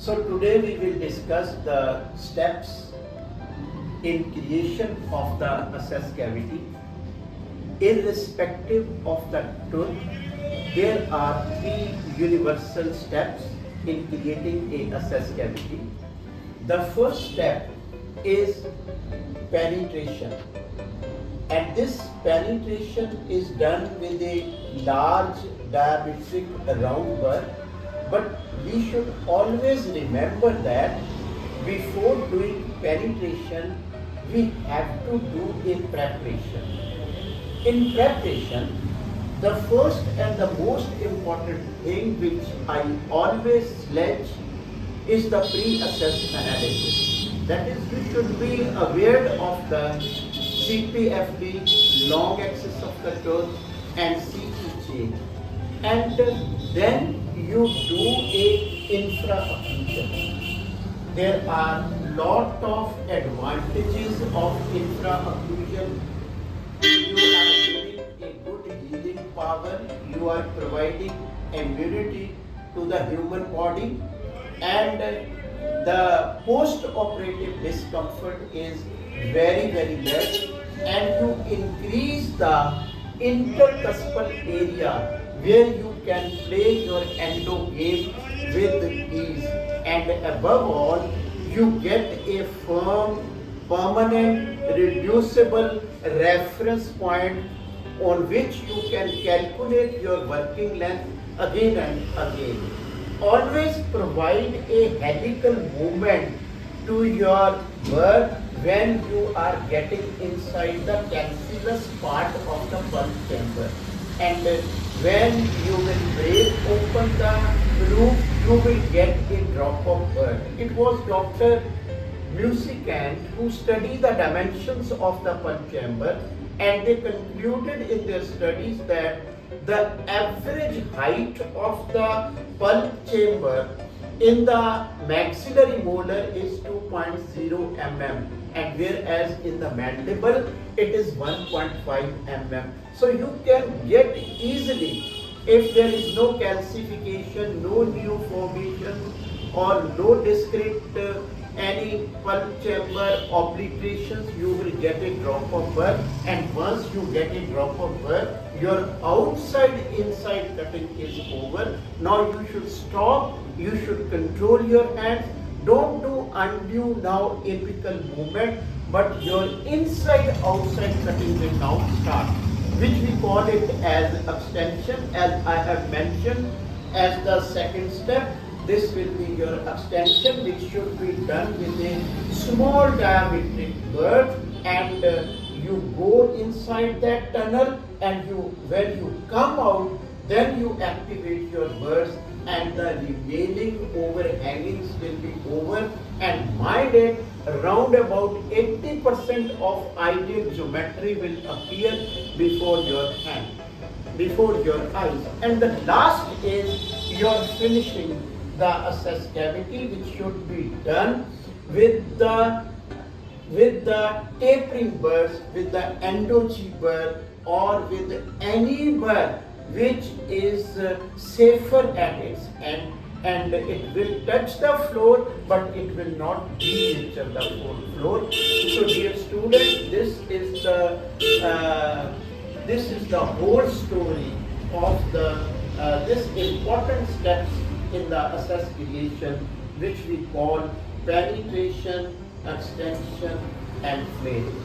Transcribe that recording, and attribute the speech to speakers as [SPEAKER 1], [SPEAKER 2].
[SPEAKER 1] So today we will discuss the steps in creation of the access cavity. Irrespective of the tooth, there are three universal steps in creating a access cavity. The first step is penetration, and this penetration is done with a large diametric round burr, but we should always remember that before doing penetration we have to do a preparation. In preparation, the first and the most important thing which I always sledge is the pre-access analysis. That is, you should be aware of the CPFD, long axis of the tooth, and CE chain. And then you do a infra-occlusion. There are lot of advantages of infra-occlusion. You are giving a good healing power, you are providing immunity to the human body, and the post-operative discomfort is very less, and you increase the intercuspal area where you can play your endo game with ease, and above all you get a firm, permanent, reducible reference point on which you can calculate your working length again and again. Always provide a helical movement to your burr when you are getting inside the cancellous part of the pulse chamber, and when you will break open the roof, you will get a drop of burr. It was Dr. Musicant who studied the dimensions of the pulse chamber, and they concluded in their studies that the average height of the pulp chamber in the maxillary molar is 2.0 mm, and whereas in the mandible it is 1.5 mm. So you can get easily, if there is no calcification, no new formation, or no discrete any pulp chamber obliterations, you will get a drop of burr, and once you get a drop of burr, your outside inside cutting is over. Now you should stop, you should control your hands, don't do undue now apical movement, but your inside outside cutting will now start, which we call it as abstention, as I have mentioned as the second step. This will be your abstention, which should be done with a small diametric burr, and you go inside that tunnel, and when you come out, then you activate your burrs, and the remaining overhangings will be over, and mind it, around about 80% of ideal geometry will appear before your hand, before your eyes. And the last is your finishing the access cavity, which should be done with the tapering burrs, with the endochi burr, or with any burr which is safer at its end, and it will touch the floor but it will not de-nature the floor. So dear students, this is the whole story of the this important steps in the access creation, which we call penetration, extension, and flaring.